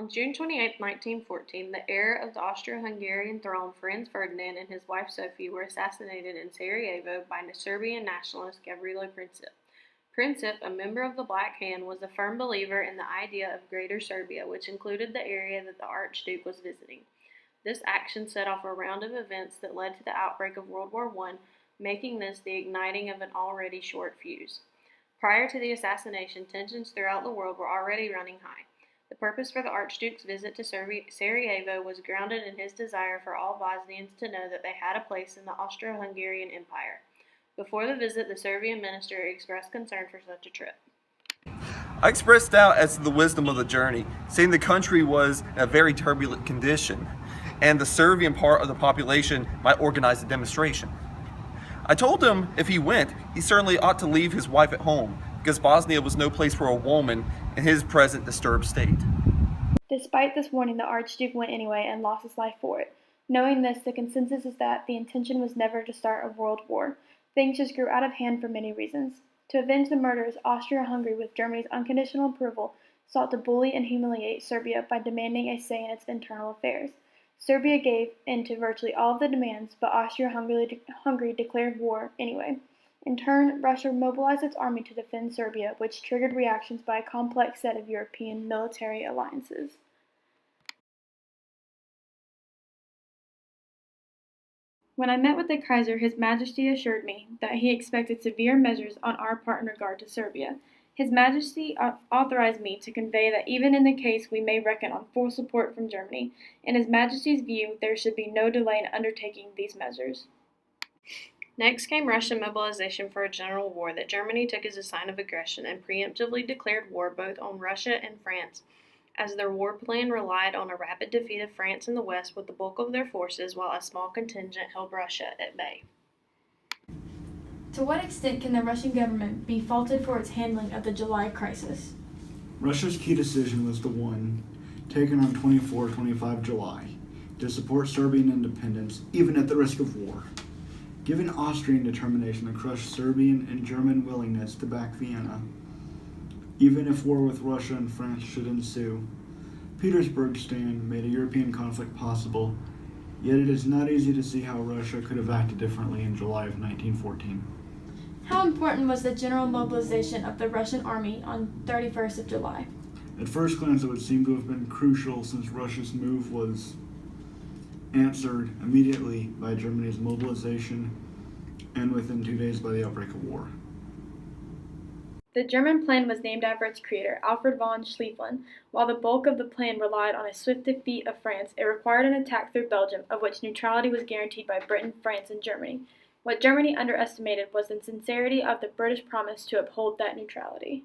On June 28, 1914, the heir of the Austro-Hungarian throne, Franz Ferdinand, and his wife Sophie were assassinated in Sarajevo by Serbian nationalist Gavrilo Princip. Princip, a member of the Black Hand, was a firm believer in the idea of Greater Serbia, which included the area that the Archduke was visiting. This action set off a round of events that led to the outbreak of World War I, making this the igniting of an already short fuse. Prior to the assassination, tensions throughout the world were already running high. The purpose for the Archduke's visit to Sarajevo was grounded in his desire for all Bosnians to know that they had a place in the Austro-Hungarian Empire. Before the visit, the Serbian minister expressed concern for such a trip. I expressed doubt as to the wisdom of the journey, saying the country was in a very turbulent condition, and the Serbian part of the population might organize a demonstration. I told him if he went, he certainly ought to leave his wife at home, because Bosnia was no place for a woman in his present disturbed state. Despite this warning, the Archduke went anyway and lost his life for it. Knowing this, the consensus is that the intention was never to start a world war. Things just grew out of hand for many reasons. To avenge the murders, Austria-Hungary, with Germany's unconditional approval, sought to bully and humiliate Serbia by demanding a say in its internal affairs. Serbia gave in to virtually all of the demands, but Austria-Hungary declared war anyway. In turn, Russia mobilized its army to defend Serbia, which triggered reactions by a complex set of European military alliances. When I met with the Kaiser, His Majesty assured me that he expected severe measures on our part in regard to Serbia. His Majesty authorized me to convey that even in the case we may reckon on full support from Germany, in His Majesty's view there should be no delay in undertaking these measures. Next came Russian mobilization for a general war that Germany took as a sign of aggression and preemptively declared war both on Russia and France, as their war plan relied on a rapid defeat of France in the west with the bulk of their forces, while a small contingent held Russia at bay. To what extent can the Russian government be faulted for its handling of the July crisis? Russia's key decision was the one taken on 24-25 July to support Serbian independence, even at the risk of war. Given Austrian determination to crush Serbian and German willingness to back Vienna, even if war with Russia and France should ensue, Petersburg's stand made a European conflict possible, yet it is not easy to see how Russia could have acted differently in July of 1914. How important was the general mobilization of the Russian army on 31st of July? At first glance, it would seem to have been crucial since Russia's move was answered immediately by Germany's mobilization and within 2 days by the outbreak of war. The German plan was named after its creator, Alfred von Schlieffen. While the bulk of the plan relied on a swift defeat of France, it required an attack through Belgium, of which neutrality was guaranteed by Britain, France, and Germany. What Germany underestimated was the sincerity of the British promise to uphold that neutrality.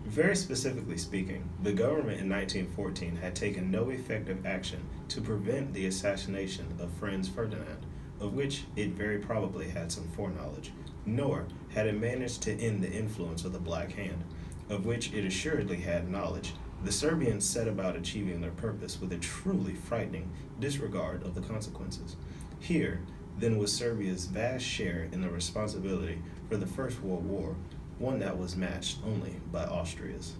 Very specifically speaking, the government in 1914 had taken no effective action to prevent the assassination of Franz Ferdinand, of which it very probably had some foreknowledge, nor had it managed to end the influence of the Black Hand, of which it assuredly had knowledge. The Serbians set about achieving their purpose with a truly frightening disregard of the consequences. Here, then, was Serbia's vast share in the responsibility for the First World War, one that was matched only by Austria's.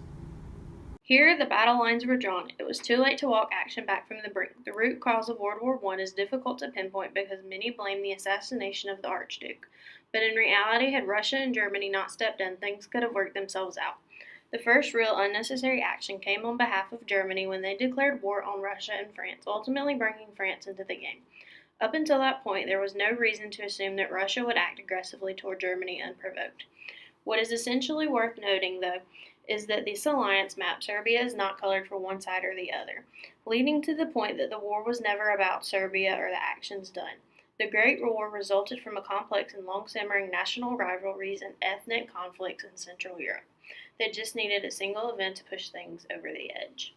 Here, the battle lines were drawn. It was too late to walk action back from the brink. The root cause of World War I is difficult to pinpoint because many blame the assassination of the Archduke. But in reality, had Russia and Germany not stepped in, things could have worked themselves out. The first real unnecessary action came on behalf of Germany when they declared war on Russia and France, ultimately bringing France into the game. Up until that point, there was no reason to assume that Russia would act aggressively toward Germany unprovoked. What is essentially worth noting, though, is that this alliance map Serbia is not colored for one side or the other, leading to the point that the war was never about Serbia or the actions done. The Great War resulted from a complex and long-simmering national rivalries and ethnic conflicts in Central Europe that just needed a single event to push things over the edge.